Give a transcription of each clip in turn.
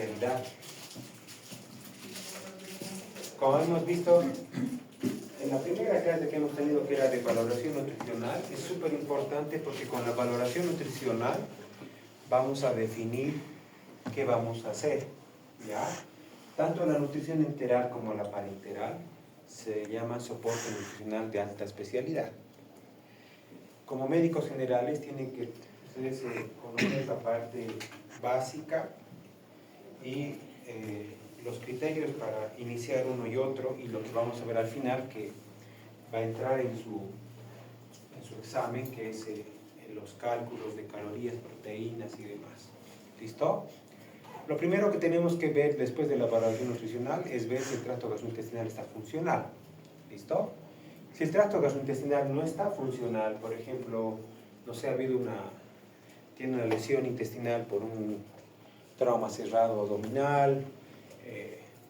especialidad. Como hemos visto en la primera clase que hemos tenido, que era de valoración nutricional, es súper importante porque con la valoración nutricional vamos a definir qué vamos a hacer, ¿ya? Tanto la nutrición enteral como la parenteral se llama soporte nutricional de alta especialidad. Como médicos generales tienen que ustedes conocer la parte básica y los criterios para iniciar uno y otro, y lo que vamos a ver al final que va a entrar en su examen, que es los cálculos de calorías, proteínas y demás. ¿Listo? Lo primero que tenemos que ver después de la valoración nutricional es ver si el tracto gastrointestinal está funcional. ¿Listo? Si el tracto gastrointestinal no está funcional, por ejemplo, no sé, tiene una lesión intestinal por un trauma cerrado abdominal,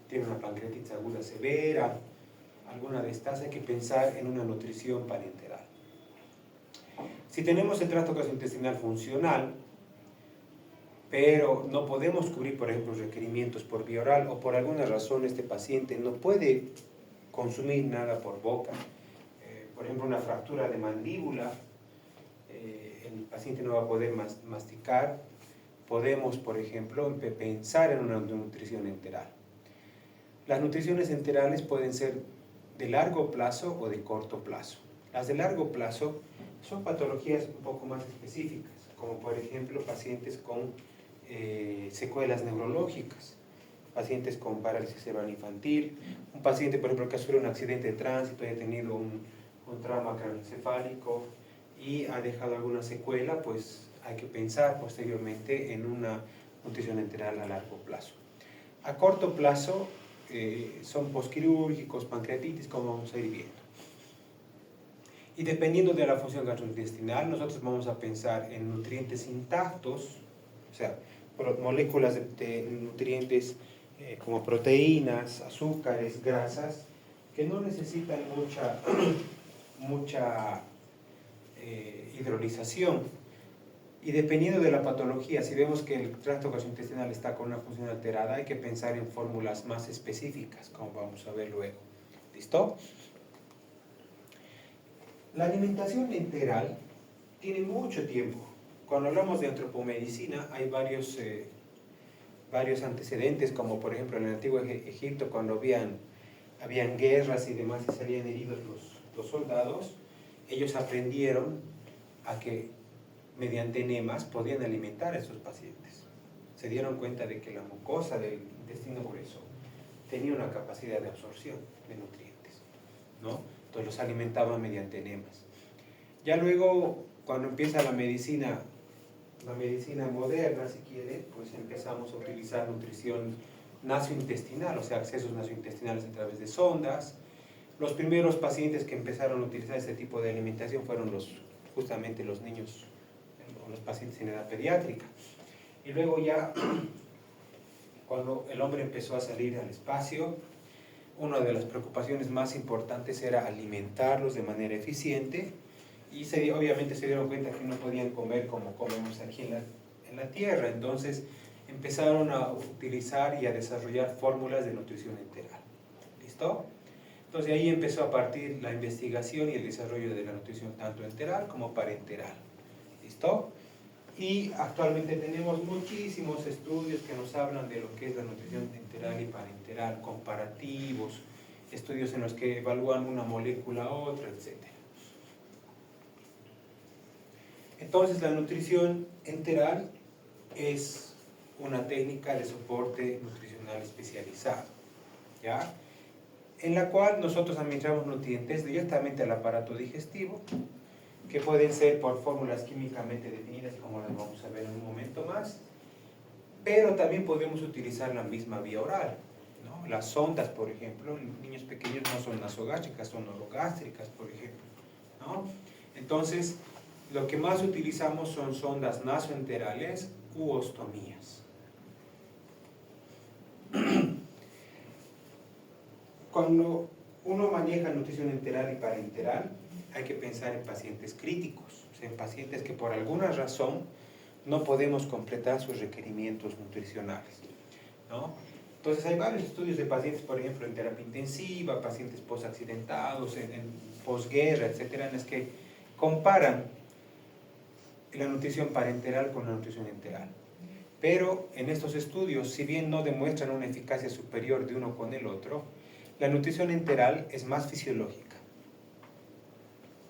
tiene una pancreatitis aguda severa, alguna de estas, hay que pensar en una nutrición parenteral. Si tenemos el tracto gastrointestinal funcional, pero no podemos cubrir, por ejemplo, requerimientos por vía oral, o por alguna razón este paciente no puede consumir nada por boca, por ejemplo, una fractura de mandíbula, el paciente no va a poder masticar, podemos, por ejemplo, pensar en una nutrición enteral. Las nutriciones enterales pueden ser de largo plazo o de corto plazo. Las de largo plazo son patologías un poco más específicas, como por ejemplo pacientes con secuelas neurológicas, pacientes con parálisis cerebral infantil, un paciente, por ejemplo, que ha sufrido un accidente de tránsito y ha tenido un trauma craneoencefálico y ha dejado alguna secuela, pues hay que pensar posteriormente en una nutrición enteral a largo plazo. A corto plazo son posquirúrgicos, pancreatitis, como vamos a ir viendo. Y dependiendo de la función gastrointestinal, nosotros vamos a pensar en nutrientes intactos, o sea, moléculas de nutrientes como proteínas, azúcares, grasas, que no necesitan mucha hidrolización. Y dependiendo de la patología, si vemos que el tracto gastrointestinal está con una función alterada, hay que pensar en fórmulas más específicas, como vamos a ver luego. ¿Listo? La alimentación enteral tiene mucho tiempo. Cuando hablamos de antropomedicina hay varios antecedentes, como por ejemplo en el antiguo Egipto, cuando habían guerras y demás y salían heridos los soldados, ellos aprendieron a que mediante enemas podían alimentar a esos pacientes. Se dieron cuenta de que la mucosa del intestino grueso tenía una capacidad de absorción de nutrientes, ¿no? Entonces los alimentaban mediante enemas. Ya luego, cuando empieza la medicina moderna, si quiere, pues empezamos a utilizar nutrición nasointestinal, o sea, accesos nasointestinales a través de sondas. Los primeros pacientes que empezaron a utilizar este tipo de alimentación fueron justamente los niños, los pacientes en edad pediátrica. Y luego ya, cuando el hombre empezó a salir al espacio, una de las preocupaciones más importantes era alimentarlos de manera eficiente, y obviamente se dieron cuenta que no podían comer como comemos aquí en la Tierra. Entonces empezaron a utilizar y a desarrollar fórmulas de nutrición enteral. ¿Listo? Entonces ahí empezó a partir la investigación y el desarrollo de la nutrición tanto enteral como parenteral. ¿Listo? Y actualmente tenemos muchísimos estudios que nos hablan de lo que es la nutrición enteral y parenteral, comparativos, estudios en los que evalúan una molécula a otra, etc. Entonces la nutrición enteral es una técnica de soporte nutricional especializado, ¿ya? En la cual nosotros administramos nutrientes directamente al aparato digestivo, que pueden ser por fórmulas químicamente definidas, como las vamos a ver en un momento más, pero también podemos utilizar la misma vía oral, ¿no? Las sondas, por ejemplo, en niños pequeños no son nasogástricas, son orogástricas, por ejemplo, ¿no? Entonces, lo que más utilizamos son sondas nasoenterales u ostomías. Cuando uno maneja nutrición enteral y parenteral, hay que pensar en pacientes críticos, o sea, en pacientes que por alguna razón no podemos completar sus requerimientos nutricionales, ¿no? Entonces hay varios estudios de pacientes, por ejemplo, en terapia intensiva, pacientes post-accidentados, en posguerra, etcétera, en los que comparan la nutrición parenteral con la nutrición enteral. Pero en estos estudios, si bien no demuestran una eficacia superior de uno con el otro, la nutrición enteral es más fisiológica.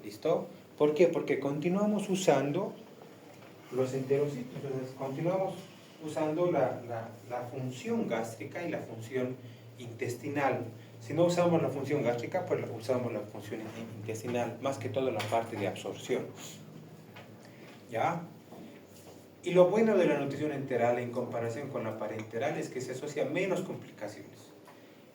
¿Listo? ¿Por qué? Porque continuamos usando los enterocitos, entonces continuamos usando la función gástrica y la función intestinal. Si no usamos la función gástrica, pues usamos la función intestinal, más que todo la parte de absorción. ¿Ya? Y lo bueno de la nutrición enteral en comparación con la parenteral es que se asocia menos complicaciones.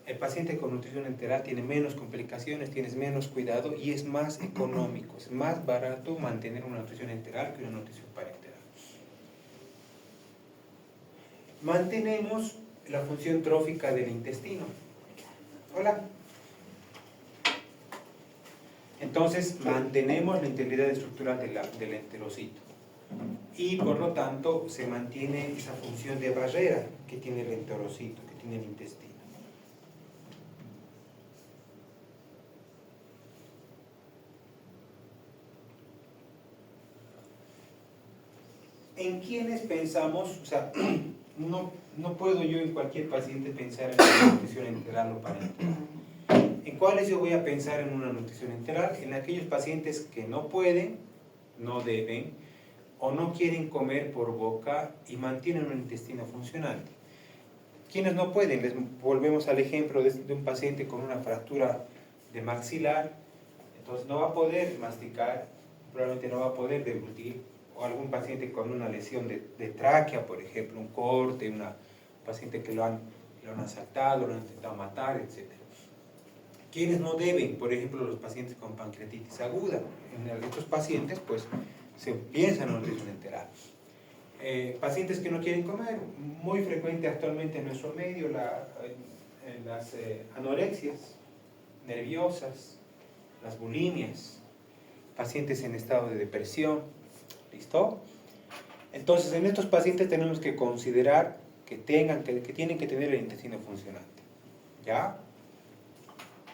El paciente con nutrición enteral tiene menos complicaciones, tienes menos cuidado y es más económico, es más barato mantener una nutrición enteral que una nutrición parenteral. Mantenemos la función trófica del intestino. Hola. Entonces mantenemos la integridad estructural del enterocito. Y por lo tanto se mantiene esa función de barrera que tiene el enterocito, que tiene el intestino. ¿En quiénes pensamos? O sea, no puedo yo en cualquier paciente pensar en una nutrición enteral o parenteral. ¿En cuáles yo voy a pensar en una nutrición enteral? En aquellos pacientes que no pueden, no deben, o no quieren comer por boca y mantienen un intestino funcionante. Quienes no pueden, les volvemos al ejemplo de un paciente con una fractura de maxilar, entonces no va a poder masticar, probablemente no va a poder deglutir, o algún paciente con una lesión de tráquea, por ejemplo, un corte, un paciente que lo han asaltado, lo han intentado matar, etc. Quienes no deben, por ejemplo, los pacientes con pancreatitis aguda, en estos pacientes, pues, se piensa en una nutrición enteral. Pacientes que no quieren comer, muy frecuente actualmente en nuestro medio, las anorexias nerviosas, las bulimias, pacientes en estado de depresión. ¿Listo? Entonces, en estos pacientes tenemos que considerar que tienen que tener el intestino funcionante. ¿Ya?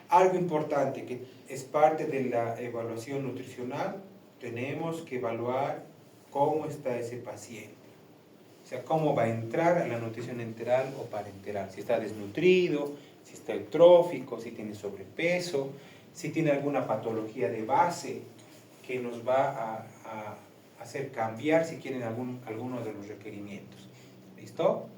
Algo importante que es parte de la evaluación nutricional, tenemos que evaluar cómo está ese paciente. O sea, cómo va a entrar a la nutrición enteral o parenteral. Si está desnutrido, si está eutrófico, si tiene sobrepeso, si tiene alguna patología de base que nos va a hacer cambiar si quieren alguno de los requerimientos. ¿Listo?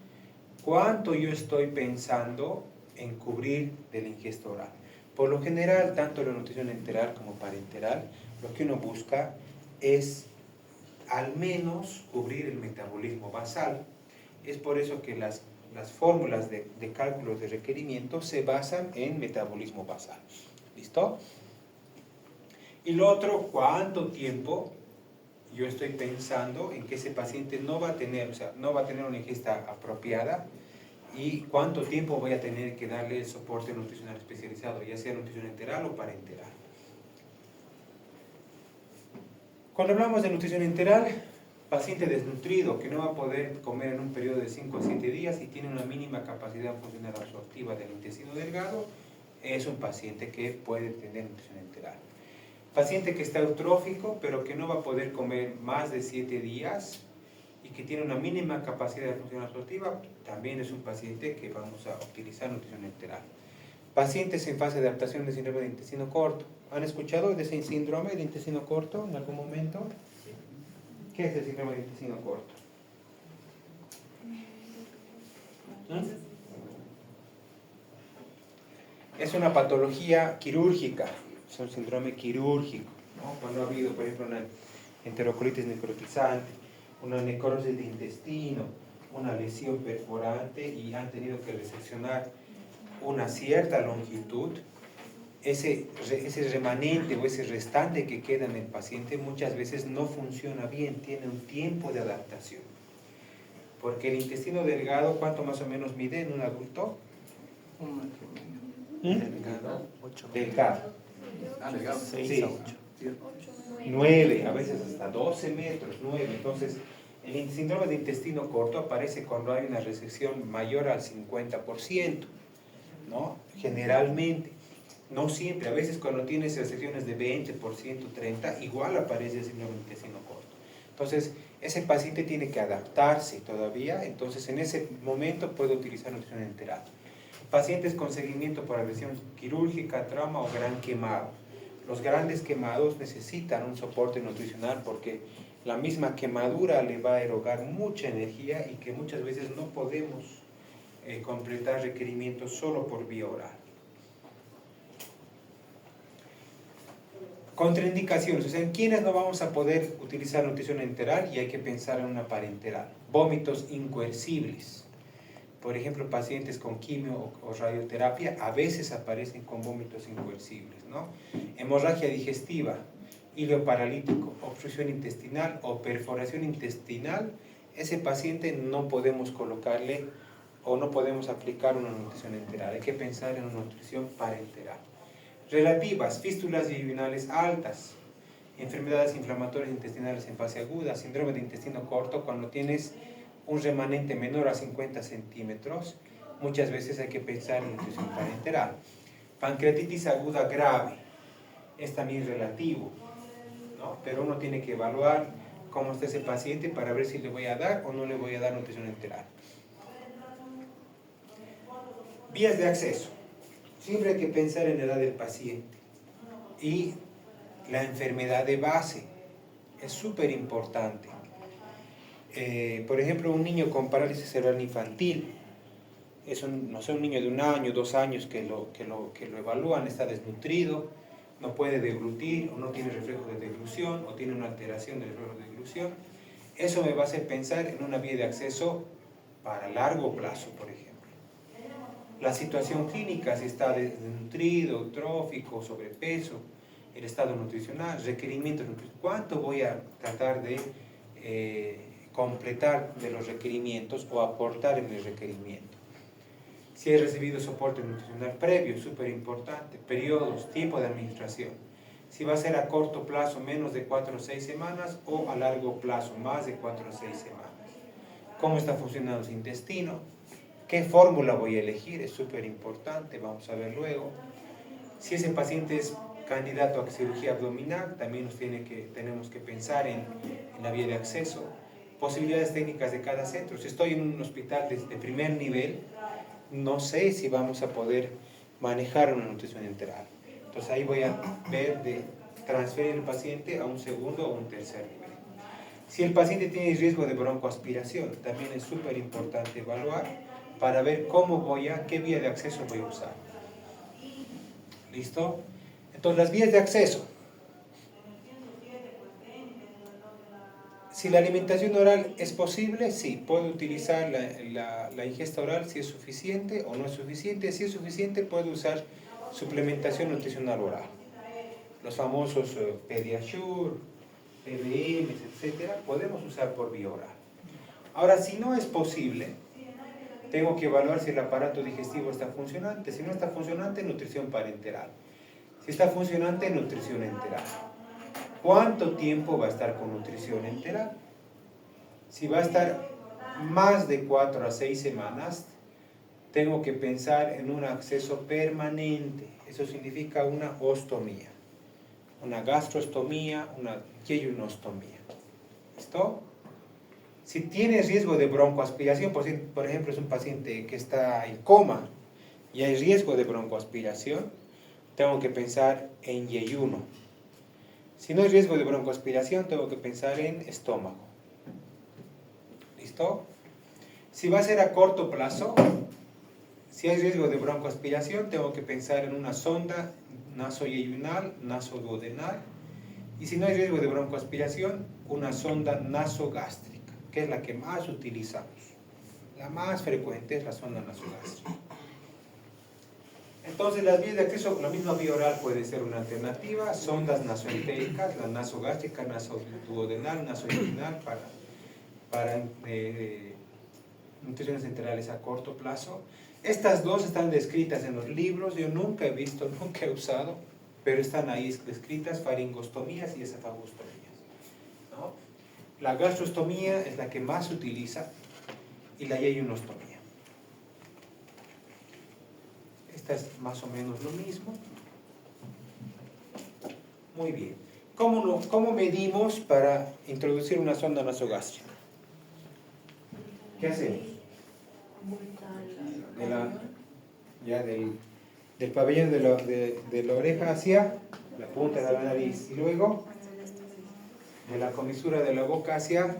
¿Cuánto yo estoy pensando en cubrir de la ingesta oral? Por lo general, tanto la nutrición enteral como parenteral, lo que uno busca es al menos cubrir el metabolismo basal. Es por eso que las fórmulas de cálculo de requerimientos se basan en metabolismo basal. ¿Listo? Y lo otro, ¿cuánto tiempo yo estoy pensando en que ese paciente no va a tener una ingesta apropiada y cuánto tiempo voy a tener que darle el soporte nutricional especializado, ya sea nutrición enteral o parenteral? Cuando hablamos de nutrición enteral, paciente desnutrido que no va a poder comer en un periodo de 5 a 7 días y tiene una mínima capacidad funcional absortiva del intestino delgado, es un paciente que puede tener nutrición enteral. Paciente que está eutrófico, pero que no va a poder comer más de 7 días y que tiene una mínima capacidad de función absortiva, también es un paciente que vamos a utilizar nutrición enteral. Pacientes en fase de adaptación de síndrome de intestino corto. ¿Han escuchado de ese síndrome de intestino corto en algún momento? ¿Qué es el síndrome de intestino corto? Es una patología quirúrgica. Es un síndrome quirúrgico, ¿no? Cuando ha habido, por ejemplo, una enterocolitis necrotizante, una necrosis de intestino, una lesión perforante y han tenido que reseccionar una cierta longitud, ese remanente o ese restante que queda en el paciente muchas veces no funciona bien, tiene un tiempo de adaptación. Porque el intestino delgado, ¿cuánto más o menos mide en un adulto? 1,5 metros. Delgado. Delgado. 6 a 8. 9, a veces hasta 12 metros, 9. Entonces, El síndrome de intestino corto aparece cuando hay una resección mayor al 50%, ¿no? Generalmente, no siempre, a veces cuando tienes resecciones de 20%, 30%, igual aparece el síndrome de intestino corto. Entonces, ese paciente tiene que adaptarse todavía, entonces en ese momento puede utilizar nutrición enteral. Pacientes con seguimiento por agresión quirúrgica, trauma o gran quemado. Los grandes quemados necesitan un soporte nutricional porque la misma quemadura le va a erogar mucha energía y que muchas veces no podemos completar requerimientos solo por vía oral. Contraindicaciones, o sea, en quienes no vamos a poder utilizar nutrición enteral y hay que pensar en una parenteral. Vómitos incoercibles. Por ejemplo, pacientes con quimio o radioterapia a veces aparecen con vómitos incoercibles, ¿no? Hemorragia digestiva, hilo paralítico, obstrucción intestinal o perforación intestinal, ese paciente no podemos colocarle o no podemos aplicar una nutrición enteral, hay que pensar en una nutrición parenteral. Relativas, fístulas yeyunales altas, enfermedades inflamatorias intestinales en fase aguda, síndrome de intestino corto, cuando tienes un remanente menor a 50 centímetros, muchas veces hay que pensar en nutrición parenteral. Pancreatitis aguda grave, es también relativo, ¿no? Pero uno tiene que evaluar cómo está ese paciente para ver si le voy a dar o no le voy a dar nutrición enteral. Vías de acceso. Siempre hay que pensar en la edad del paciente y la enfermedad de base. Es súper importante. Por ejemplo, un niño con parálisis cerebral infantil, es un niño de 1 año, 2 años que lo evalúan, está desnutrido, no puede deglutir o no tiene reflejo de deglución o tiene una alteración del reflejo de deglución. Eso me va a hacer pensar en una vía de acceso para largo plazo, por ejemplo. La situación clínica, si está desnutrido, trófico, sobrepeso, el estado nutricional, requerimientos nutricionales, ¿cuánto voy a tratar de completar de los requerimientos o aportar en el requerimiento? Si he recibido soporte nutricional previo, súper importante, periodos, tiempo de administración. Si va a ser a corto plazo menos de 4 o 6 semanas o a largo plazo más de 4 o 6 semanas. ¿Cómo está funcionando su intestino? ¿Qué fórmula voy a elegir? Es súper importante, vamos a ver luego. Si ese paciente es candidato a cirugía abdominal, también tenemos que pensar en la vía de acceso. Posibilidades técnicas de cada centro. Si estoy en un hospital de primer nivel, no sé si vamos a poder manejar una nutrición enteral. Entonces ahí voy a ver de transferir el paciente a un segundo o un tercer nivel. Si el paciente tiene riesgo de broncoaspiración, también es súper importante evaluar para ver qué vía de acceso voy a usar. ¿Listo? Entonces las vías de acceso. Si la alimentación oral es posible, sí, puedo utilizar la ingesta oral si es suficiente o no es suficiente. Si es suficiente, puedo usar suplementación nutricional oral. Los famosos Pediasure, PBM, etcétera, podemos usar por vía oral. Ahora, si no es posible, tengo que evaluar si el aparato digestivo está funcionante. Si no está funcionante, nutrición parenteral. Si está funcionante, nutrición enteral. ¿Cuánto tiempo va a estar con nutrición enteral? Si va a estar más de 4 a 6 semanas, tengo que pensar en un acceso permanente. Eso significa una ostomía, una gastrostomía, una yeyunostomía. ¿Listo? Si tiene riesgo de broncoaspiración, por ejemplo, es un paciente que está en coma y hay riesgo de broncoaspiración, tengo que pensar en yeyuno. Si no hay riesgo de broncoaspiración, tengo que pensar en estómago. ¿Listo? Si va a ser a corto plazo, si hay riesgo de broncoaspiración, tengo que pensar en una sonda nasoyeyunal, nasoduodenal. Y si no hay riesgo de broncoaspiración, una sonda nasogástrica, que es la que más utilizamos. La más frecuente es la sonda nasogástrica. Entonces las vías de acceso, la misma vía oral puede ser una alternativa, sondas nasoentéricas, la nasogástrica, nasoduodenal, nasoyeyunal para nutriciones enterales a corto plazo. Estas dos están descritas en los libros, yo nunca he visto, nunca he usado, pero están ahí descritas, faringostomías y esofagostomías, ¿no? La gastrostomía es la que más se utiliza y la yeyunostomía. Esta es más o menos lo mismo. Muy bien. ¿Cómo medimos para introducir una sonda nasogástrica? ¿Qué hacemos? Del pabellón de la oreja hacia la punta de la nariz y luego de la comisura de la boca hacia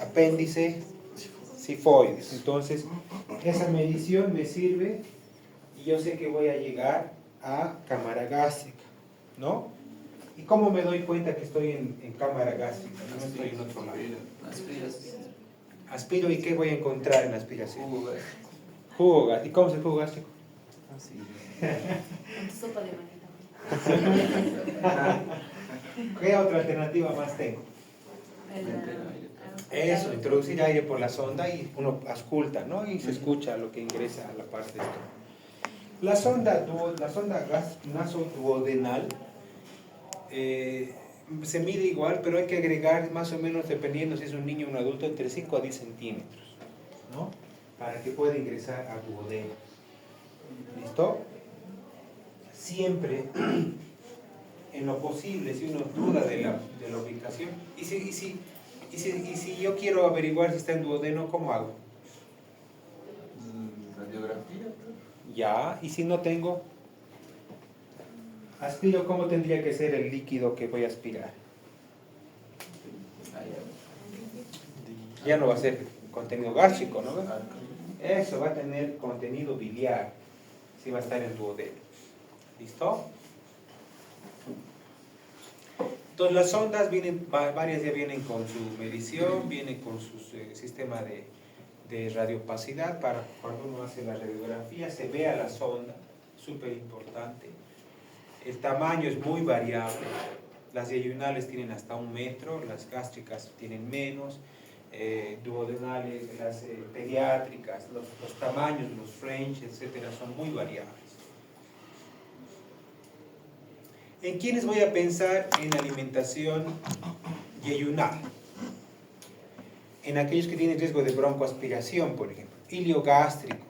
apéndice sifoides. Entonces, esa medición me sirve y yo sé que voy a llegar a cámara gástrica, ¿no? ¿Y cómo me doy cuenta que estoy en cámara gástrica? No estoy en otro lado. Aspiro y ¿qué voy a encontrar en la aspiración? Jugo gástrico. ¿Y cómo es el jugo gástrico? Sopa de manita. ¿Qué otra alternativa más tengo? Eso, introducir aire por la sonda y uno ausculta, ¿no? Y se escucha lo que ingresa a la parte de esto. La sonda nasoduodenal se mide igual, pero hay que agregar más o menos, dependiendo si es un niño o un adulto, entre 5 a 10 centímetros, ¿no? Para que pueda ingresar a duodeno. ¿Listo? Siempre, en lo posible, si uno duda de la ubicación, y si yo quiero averiguar si está en duodeno, ¿cómo hago? Radiografía. Ya, y si no tengo, aspiro, ¿cómo tendría que ser el líquido que voy a aspirar? Ya no va a ser contenido gástrico, ¿no? Eso va a tener contenido biliar, si va a estar en duodeno. ¿Listo? Entonces las sondas varias ya vienen con su medición, vienen con su sistema de radiopacidad para cuando uno hace la radiografía se vea la sonda, súper importante. El tamaño es muy variable, las yeyunales tienen hasta 1 metro, las gástricas tienen menos, duodenales, las pediátricas, los tamaños, los French, etcétera, son muy variables. ¿En quiénes voy a pensar en alimentación yeyunal? En aquellos que tienen riesgo de broncoaspiración, por ejemplo, ilio gástrico,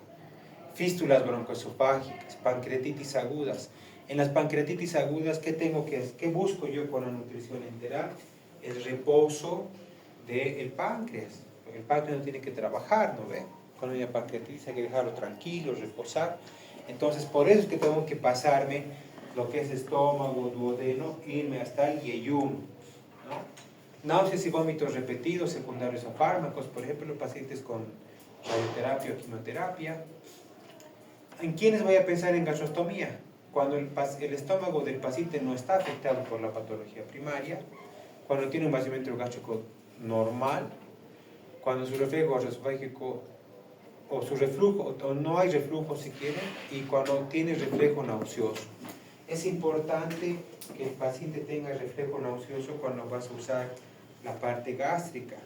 fístulas broncoesofágicas, pancreatitis agudas. En las pancreatitis agudas, ¿qué busco yo con la nutrición enteral? El reposo del páncreas. El páncreas no tiene que trabajar, ¿no ve? Con una pancreatitis hay que dejarlo tranquilo, reposar. Entonces, por eso es que tengo que pasarme lo que es estómago, duodeno, irme hasta el yeyuno, ¿no? Náuseas y vómitos repetidos secundarios a fármacos, por ejemplo, los pacientes con radioterapia o quimioterapia. ¿En quiénes voy a pensar en gastrostomía? Cuando el estómago del paciente no está afectado por la patología primaria, cuando tiene un vaciamiento gástrico normal, cuando su reflujo esofágico o su reflujo, o no hay reflujo si quieren, y cuando tiene reflejo nauseoso. Es importante que el paciente tenga reflejo nauseoso cuando vas a usar la parte gástrica,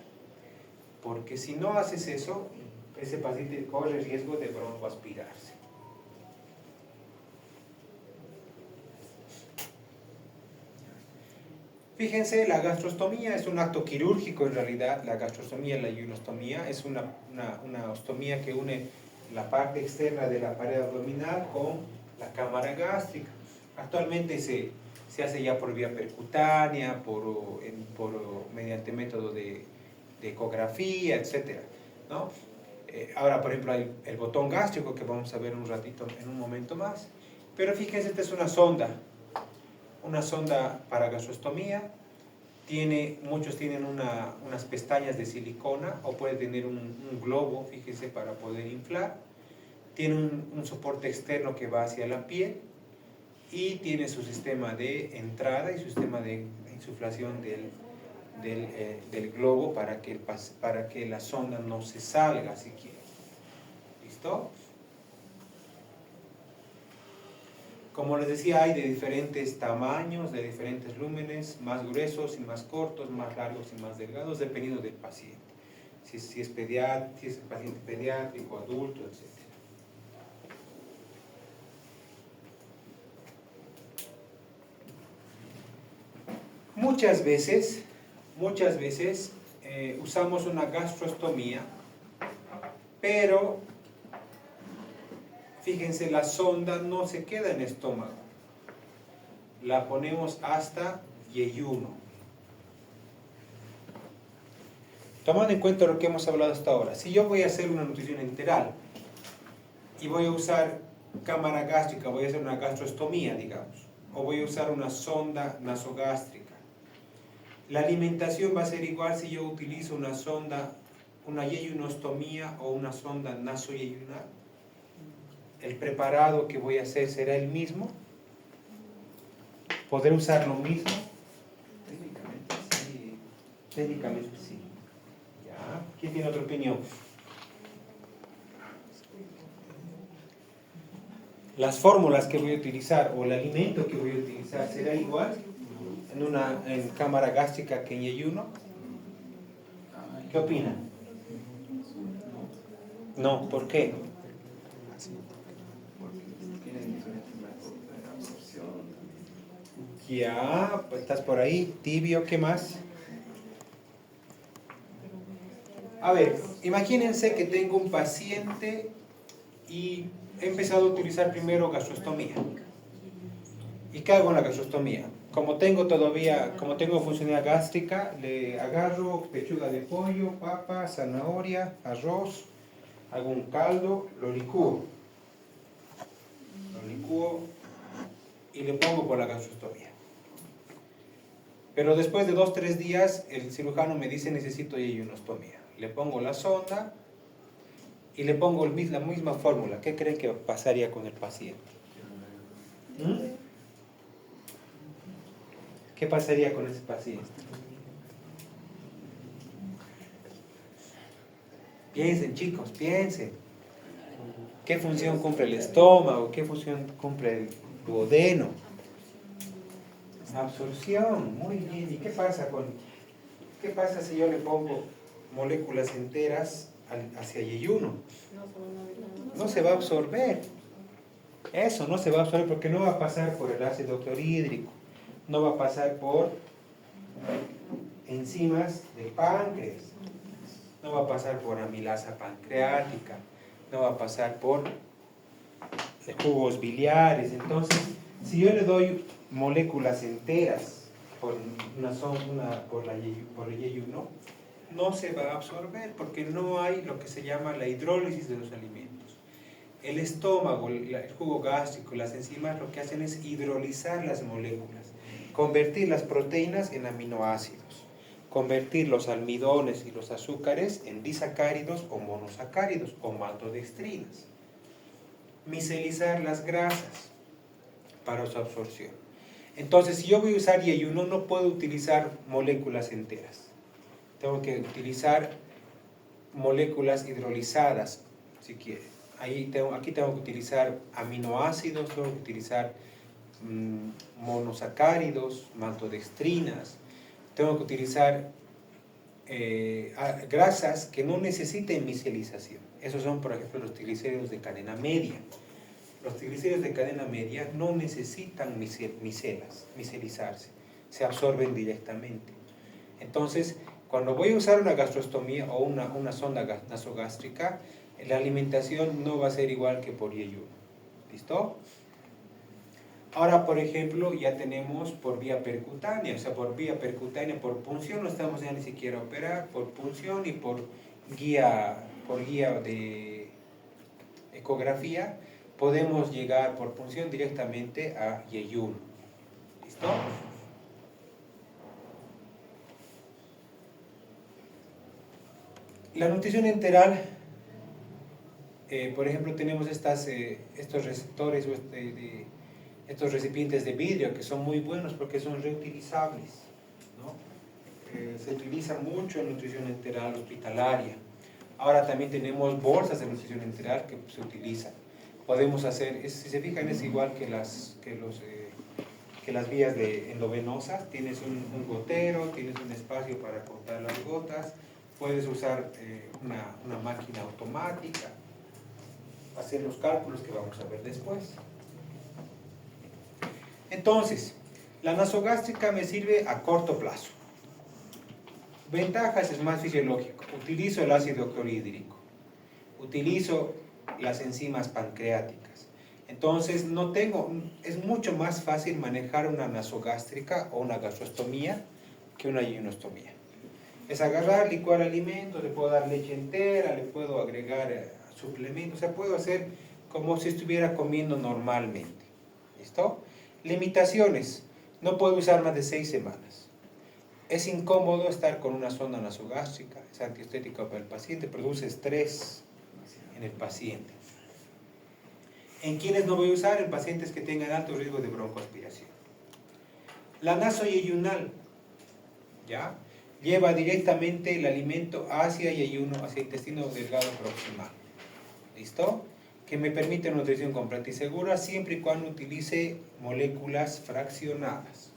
porque si no haces eso, ese paciente corre riesgo de broncoaspirarse. Fíjense, la gastrostomía es un acto quirúrgico en realidad. La gastrostomía, la yeyunostomía, es una ostomía que une la parte externa de la pared abdominal con la cámara gástrica. Actualmente se hace ya por vía percutánea, mediante método de ecografía, etc., ¿no? Ahora, por ejemplo, hay el botón gástrico que vamos a ver un ratito, en un momento más. Pero fíjense, esta es una sonda para gastrostomía. Muchos tienen unas pestañas de silicona o puede tener un globo, fíjense, para poder inflar. Tiene un soporte externo que va hacia la piel y tiene su sistema de entrada y su sistema de insuflación del globo para que la sonda no se salga siquiera. ¿Listo? Como les decía, hay de diferentes tamaños, de diferentes lúmenes, más gruesos y más cortos, más largos y más delgados, dependiendo del paciente. Si es paciente pediátrico, adulto, etc. Muchas veces muchas veces usamos una gastrostomía, pero fíjense, la sonda no se queda en el estómago, la ponemos hasta yeyuno. Tomando en cuenta lo que hemos hablado hasta ahora, si yo voy a hacer una nutrición enteral y voy a usar cámara gástrica, voy a hacer una gastrostomía, digamos, o voy a usar una sonda nasogástrica, la alimentación va a ser igual si yo utilizo una sonda, una yeyunostomía o una sonda nasoyeyunal. El preparado que voy a hacer será el mismo. ¿Podré usar lo mismo? Técnicamente sí. Técnicamente sí. ¿Ya? ¿Quién tiene otra opinión? Las fórmulas que voy a utilizar o el alimento que voy a utilizar será igual en cámara gástrica que en yeyuno. ¿Qué opinan? No, ¿por qué? Porque tienen diferentes métodos de absorción. Ya, pues estás por ahí, tibio, ¿qué más? A ver, imagínense que tengo un paciente y he empezado a utilizar primero gastrostomía. ¿Y qué hago en la gastrostomía? Como tengo funcionalidad gástrica, le agarro pechuga de pollo, papa, zanahoria, arroz, hago un caldo, lo licúo y le pongo por la gastrostomía. Pero después de 2-3 días, el cirujano me dice necesito yeyunostomía. Le pongo la sonda y le pongo la misma fórmula. ¿Qué creen que pasaría con el paciente? ¿Qué pasaría con ese paciente? Piensen, chicos, piensen. ¿Qué función cumple el estómago? ¿Qué función cumple el duodeno? Absorción, muy bien. ¿Y qué pasa si yo le pongo moléculas enteras hacia yeyuno? No se va a absorber. Eso no se va a absorber porque no va a pasar por el ácido clorhídrico, no va a pasar por enzimas del páncreas, no va a pasar por amilasa pancreática, no va a pasar por jugos biliares. Entonces, si yo le doy moléculas enteras por el yeyuno, no se va a absorber porque no hay lo que se llama la hidrólisis de los alimentos. El estómago, el jugo gástrico, las enzimas lo que hacen es hidrolizar las moléculas, convertir las proteínas en aminoácidos, convertir los almidones y los azúcares en disacáridos o monosacáridos o maltodextrinas, micelizar las grasas para su absorción. Entonces, si yo voy a usar yeyuno, no puedo utilizar moléculas enteras. Tengo que utilizar moléculas hidrolizadas, si quiere. Aquí tengo que utilizar aminoácidos, tengo que utilizar monosacáridos, maltodextrinas, tengo que utilizar grasas que no necesiten micelización. Esos son, por ejemplo, los triglicéridos de cadena media. Los triglicéridos de cadena media no necesitan micelizarse, se absorben directamente. Entonces, cuando voy a usar una gastrostomía o una sonda nasogástrica, la alimentación no va a ser igual que por yeyuno. ¿Listo? Ahora, por ejemplo, ya tenemos por vía percutánea, o sea, por vía percutánea, por punción, no estamos ya ni siquiera a operar, por punción y por guía de ecografía, podemos llegar por punción directamente a yeyuno. ¿Listo? La nutrición enteral, por ejemplo, tenemos estos receptores, estos recipientes de vidrio que son muy buenos porque son reutilizables, ¿no? Se utiliza mucho en nutrición enteral hospitalaria. Ahora también tenemos bolsas de nutrición enteral que se utilizan. Podemos hacer, si se fijan, es igual que las vías endovenosas. Tienes un gotero, tienes un espacio para cortar las gotas, puedes usar una máquina automática, hacer los cálculos que vamos a ver después. Entonces, la nasogástrica me sirve a corto plazo. Ventajas es más fisiológico. Utilizo el ácido clorhídrico. Utilizo las enzimas pancreáticas. Entonces, es mucho más fácil manejar una nasogástrica o una gastrostomía que una yeyunostomía. Es agarrar, licuar alimentos, le puedo dar leche entera, le puedo agregar suplementos, o sea, puedo hacer como si estuviera comiendo normalmente. ¿Listo? Limitaciones. No puedo usar más de 6 semanas. Es incómodo estar con una sonda nasogástrica, es antiestética para el paciente, produce estrés en el paciente. ¿En quiénes no voy a usar? En pacientes que tengan alto riesgo de broncoaspiración. La nasoyeyunal, ¿ya? Lleva directamente el alimento hacia yeyuno, hacia el intestino delgado proximal. ¿Listo? Que me permite nutrición completa y segura siempre y cuando utilice moléculas fraccionadas.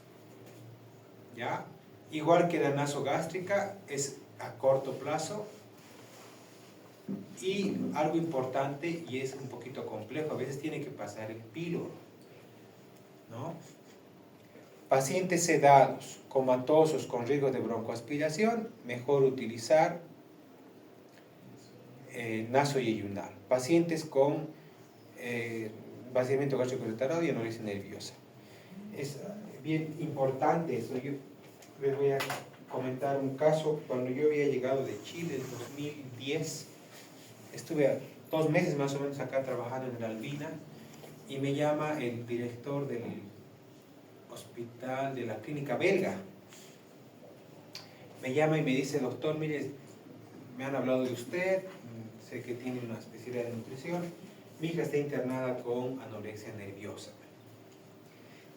¿Ya? Igual que la nasogástrica, es a corto plazo. Y algo importante, y es un poquito complejo, a veces tiene que pasar el píloro, ¿no? Pacientes sedados, comatosos con riesgo de broncoaspiración, mejor utilizar nasoyeyunal. Pacientes con vaciamiento gástrico retardado y anorexia nerviosa. Es bien importante eso. Yo les voy a comentar un caso. Cuando yo había llegado de Chile en 2010, estuve 2 meses más o menos acá trabajando en el Albina y me llama el director del hospital de la clínica belga. Me llama y me dice: doctor, mire, me han hablado de usted, sé que tiene una especialidad de nutrición, mi hija está internada con anorexia nerviosa.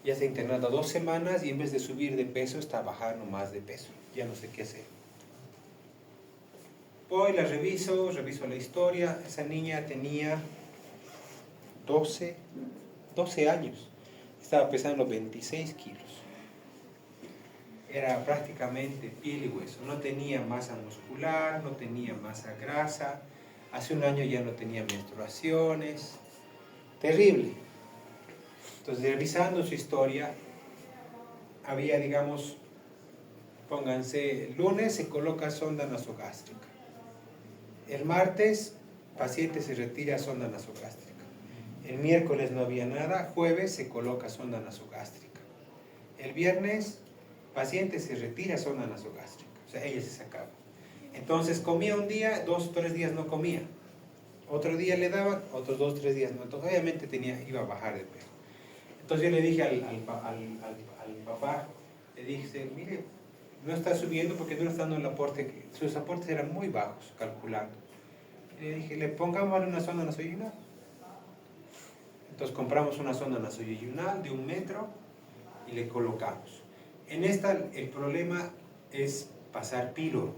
Ya está internada 2 semanas y en vez de subir de peso está bajando más de peso, ya no sé qué hacer. Voy, la reviso la historia. Esa niña tenía 12 años, estaba pesando 26 kilos. Era prácticamente piel y hueso, no tenía masa muscular, no tenía masa grasa, hace un año ya no tenía menstruaciones, terrible. Entonces, revisando su historia, había, digamos, pónganse, el lunes se coloca sonda nasogástrica, el martes, paciente se retira sonda nasogástrica, el miércoles no había nada, jueves se coloca sonda nasogástrica, el viernes, paciente se retira sonda nasogástrica, o sea, ella se sacaba. Entonces comía un día, 2 o 3 días no comía, otro día le daban, otros 2 o 3 días no, entonces obviamente iba a bajar de peso. Entonces yo le dije al papá, le dije: mire, no está subiendo porque no está dando el aporte, sus aportes eran muy bajos, calculando. Y le dije: le pongamos una sonda nasoyunal. Entonces compramos una sonda nasoyunal de 1 metro y le colocamos. En esta el problema es pasar píloro,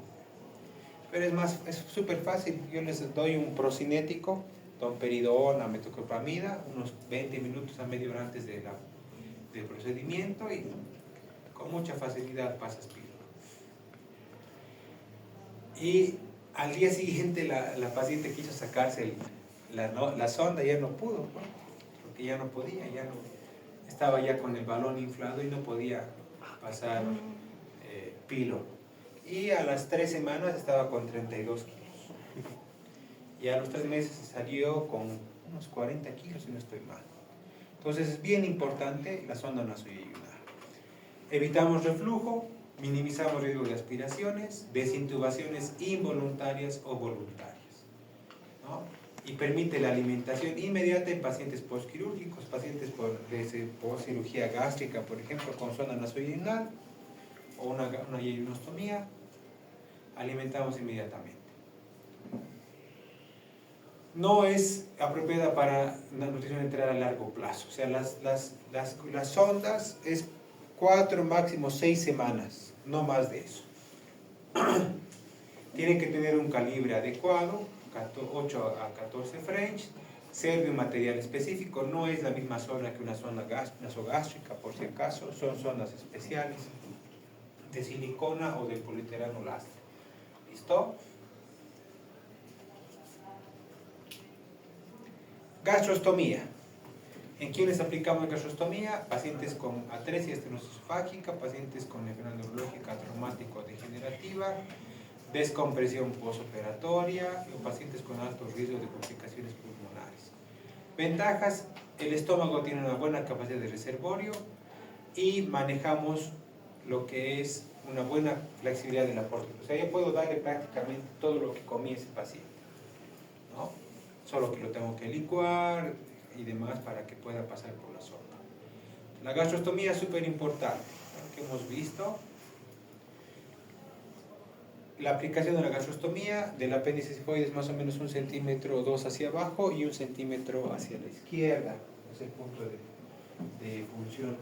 pero es súper fácil. Yo les doy un procinético, domperidona, metoclopramida, unos 20 minutos a media hora antes del procedimiento y con mucha facilidad pasas píloro. Y al día siguiente la paciente quiso sacarse la sonda y ya no pudo, ¿no? Porque ya no podía, estaba ya con el balón inflado y no podía pasar píloro. Y a las 3 semanas estaba con 32 kilos. Y a los 3 meses salió con unos 40 kilos, si no estoy mal. Entonces es bien importante la sonda nasoyeyunal. Evitamos reflujo, minimizamos riesgo de aspiraciones, desintubaciones involuntarias o voluntarias, ¿no? Y permite la alimentación inmediata en pacientes postquirúrgicos, pacientes por cirugía gástrica, por ejemplo, con sonda nasoyeyunal o una yeyunostomía, alimentamos inmediatamente. No es apropiada para la nutrición enteral a largo plazo, o sea, las sondas es 4, máximo 6 semanas, no más de eso. Tienen que tener un calibre adecuado, 8 a 14 French, ser de un material específico, no es la misma sonda que una sonda nasogástrica, por si acaso, son sondas especiales, de silicona o de polietileno lastre. ¿Listo? Gastrostomía. ¿En quiénes aplicamos gastrostomía? Pacientes con atresia estenoesofágica, pacientes con enfermedad neurológica traumático degenerativa, descompresión postoperatoria y pacientes con alto riesgo de complicaciones pulmonares. Ventajas: el estómago tiene una buena capacidad de reservorio y manejamos lo que es una buena flexibilidad del aporte. O sea, yo puedo darle prácticamente todo lo que comí ese paciente, ¿no? Solo que lo tengo que licuar y demás para que pueda pasar por la sonda. La gastrostomía es súper importante, ¿no? Que hemos visto. La aplicación de la gastrostomía del apéndice cifoide es más o menos 1 centímetro o 2 hacia abajo y 1 centímetro hacia la izquierda. Es el punto de función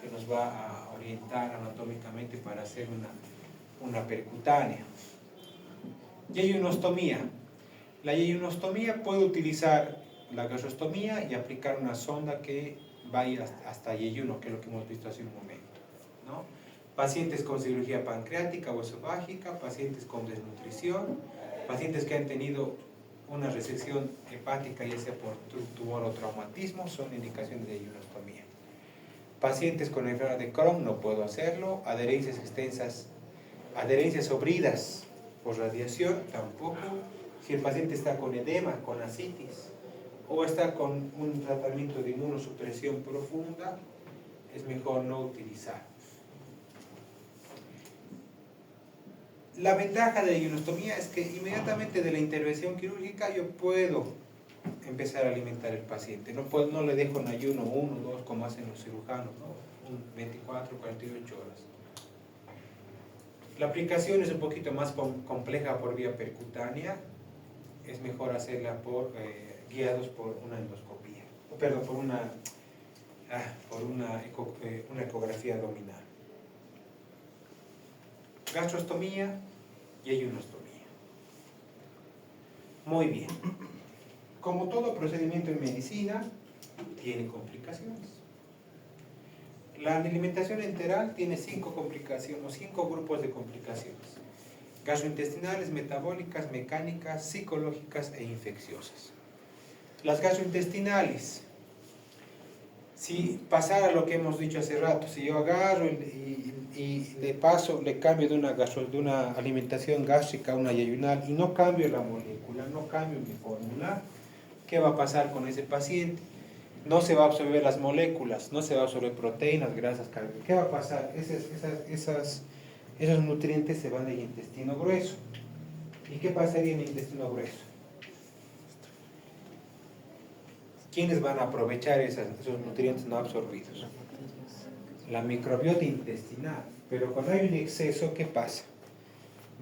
que nos va a orientar anatómicamente para hacer una percutánea. Yeyunostomía. La yeyunostomía puede utilizar la gastrostomía y aplicar una sonda que vaya hasta yeyuno, que es lo que hemos visto hace un momento, ¿no? Pacientes con cirugía pancreática o esofágica, pacientes con desnutrición, pacientes que han tenido una resección hepática, ya sea por tumor o traumatismo, son indicaciones de yeyunostomía. Pacientes con enfermedad de Crohn no puedo hacerlo, adherencias extensas, adherencias obridas por radiación tampoco. Si el paciente está con edema, con ascitis o está con un tratamiento de inmunosupresión profunda, es mejor no utilizar. La ventaja de la yeyunostomía es que inmediatamente de la intervención quirúrgica yo puedo empezar a alimentar al paciente. No le dejo en ayuno 1 o 2 como hacen los cirujanos, ¿no? 24, 48 horas. La aplicación es un poquito más compleja por vía percutánea. Es mejor hacerla guiados por una endoscopía, perdón, por una ecografía abdominal. Gastrostomía y yeyunostomía. Muy bien. Como todo procedimiento en medicina, tiene complicaciones. La alimentación enteral tiene 5 complicaciones, o 5 grupos de complicaciones: gastrointestinales, metabólicas, mecánicas, psicológicas e infecciosas. Las gastrointestinales, si pasara lo que hemos dicho hace rato, si yo agarro y le cambio de una alimentación gástrica a una yeyunal y no cambio la molécula, no cambio mi fórmula, ¿qué va a pasar con ese paciente? No se va a absorber las moléculas, no se va a absorber proteínas, grasas, carbohidratos. ¿Qué va a pasar? Esos nutrientes se van del intestino grueso. ¿Y qué pasaría en el intestino grueso? ¿Quiénes van a aprovechar esos nutrientes no absorbidos? La microbiota intestinal. Pero cuando hay un exceso, ¿qué pasa?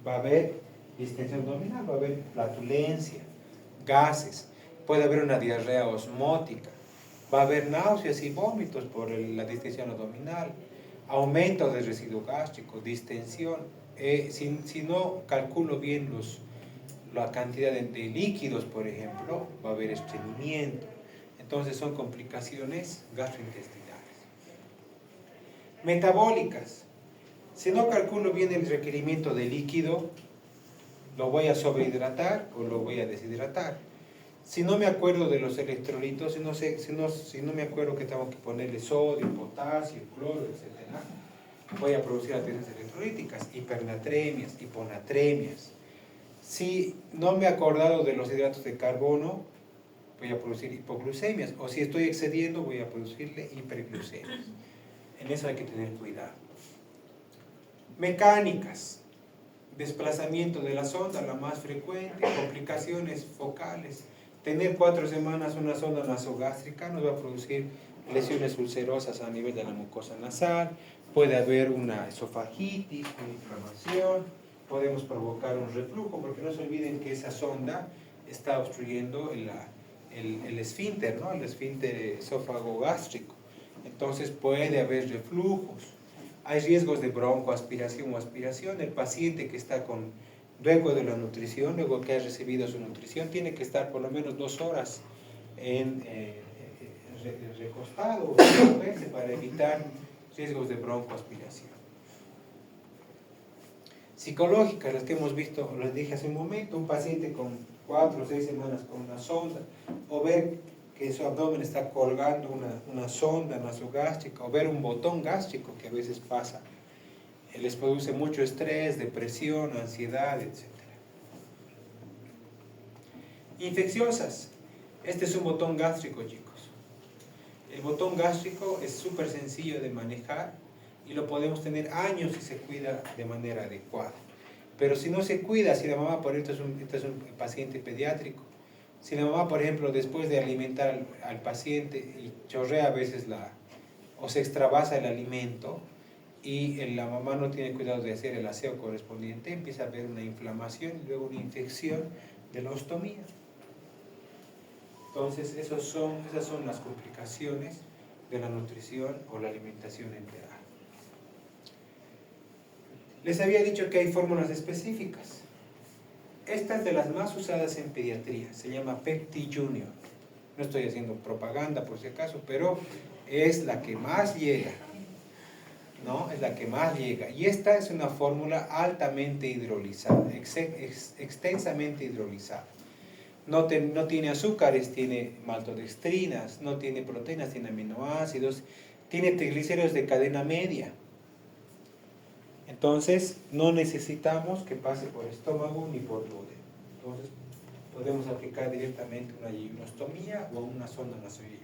Va a haber distensión abdominal, va a haber flatulencia, gases, puede haber una diarrea osmótica, va a haber náuseas y vómitos por la distensión abdominal, aumento del residuo gástrico, distensión. Si no calculo bien la cantidad de líquidos, por ejemplo, va a haber estreñimiento. Entonces son complicaciones gastrointestinales. Metabólicas. Si no calculo bien el requerimiento de líquido, lo voy a sobrehidratar o lo voy a deshidratar. Si no me acuerdo de los electrolitos, si no me acuerdo que tengo que ponerle sodio, potasio, cloro, etc., voy a producir alteraciones electrolíticas, hipernatremias, hiponatremias. Si no me he acordado de los hidratos de carbono, voy a producir hipoglucemias, o si estoy excediendo, voy a producirle hiperglucemias. En eso hay que tener cuidado. Mecánicas. Desplazamiento de la sonda, la más frecuente, complicaciones focales. Tener 4 semanas una sonda nasogástrica nos va a producir lesiones ulcerosas a nivel de la mucosa nasal, puede haber una esofagitis, una inflamación, podemos provocar un reflujo, porque no se olviden que esa sonda está obstruyendo el esfínter, ¿no? El esfínter esófago-gástrico. Entonces puede haber reflujos. Hay riesgos de broncoaspiración o aspiración. El paciente que está luego de la nutrición, luego que ha recibido su nutrición, tiene que estar por lo menos 2 horas recostado o para evitar riesgos de broncoaspiración. Psicológicas, las que hemos visto, les dije hace un momento, un paciente con 4 o 6 semanas con una sonda, o ver que su abdomen está colgando una sonda nasogástrica, o ver un botón gástrico que a veces pasa. Les produce mucho estrés, depresión, ansiedad, etc. Infecciosas. Este es un botón gástrico, chicos. El botón gástrico es súper sencillo de manejar y lo podemos tener años si se cuida de manera adecuada. Pero si no se cuida, si la mamá, por ejemplo, este es un paciente pediátrico, si la mamá, por ejemplo, después de alimentar al paciente y chorrea a veces o se extravasa el alimento y la mamá no tiene cuidado de hacer el aseo correspondiente, empieza a haber una inflamación y luego una infección de la ostomía. Entonces, esas son las complicaciones de la nutrición o la alimentación enteral. Les había dicho que hay fórmulas específicas. Esta es de las más usadas en pediatría, se llama Pepti Junior. No estoy haciendo propaganda por si acaso, pero es la que más llega, ¿no? Es la que más llega. Y esta es una fórmula altamente hidrolizada, extensamente hidrolizada. No tiene azúcares, tiene maltodextrinas, no tiene proteínas, tiene aminoácidos, tiene triglicéridos de cadena media. Entonces, no necesitamos que pase por estómago ni por duodeno. Entonces, podemos aplicar directamente una yeyunostomía o una sonda nasoyeyunal.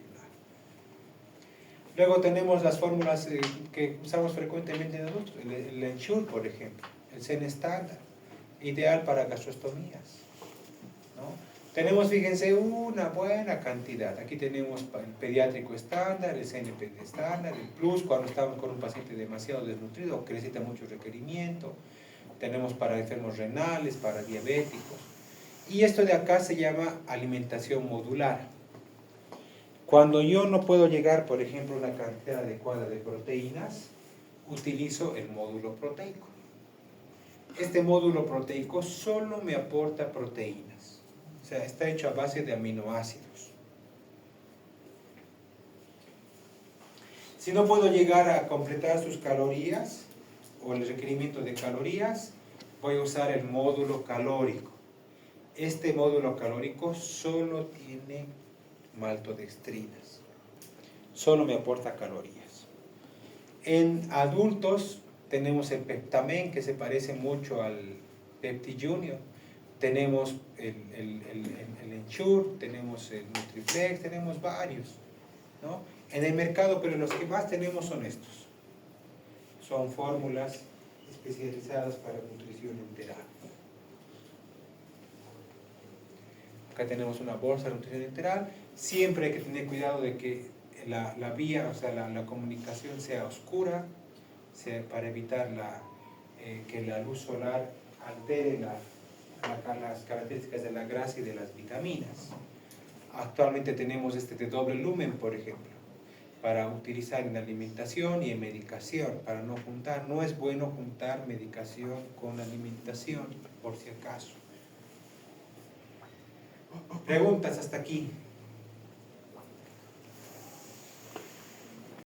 Luego tenemos las fórmulas que usamos frecuentemente en adultos, el Ensure, por ejemplo, el Zen estándar, ideal para gastrostomías, ¿no? Tenemos, fíjense, una buena cantidad. Aquí tenemos el pediátrico estándar, el CNP estándar, el Plus cuando estamos con un paciente demasiado desnutrido o que necesita mucho requerimiento. Tenemos para enfermos renales, para diabéticos. Y esto de acá se llama alimentación modular. Cuando yo no puedo llegar, por ejemplo, a una cantidad adecuada de proteínas, utilizo el módulo proteico. Este módulo proteico solo me aporta proteínas. O sea, está hecho a base de aminoácidos. Si no puedo llegar a completar sus calorías o el requerimiento de calorías, voy a usar el módulo calórico. Este módulo calórico solo tiene maltodextrinas. Solo me aporta calorías. En adultos tenemos el Peptamen, que se parece mucho al Pepti Junior. Tenemos el Ensure, tenemos el Nutriflex, tenemos varios, ¿no? En el mercado, pero los que más tenemos son estos. Son fórmulas especializadas para nutrición enteral. Acá tenemos una bolsa de nutrición enteral. Siempre hay que tener cuidado de que la vía, o sea, la comunicación sea oscura, para evitar que la luz solar altere las características de la grasa y de las vitaminas. Actualmente tenemos este de doble lumen, por ejemplo, para utilizar en alimentación y en medicación, para no juntar. No es bueno juntar medicación con alimentación, por si acaso. Preguntas hasta aquí.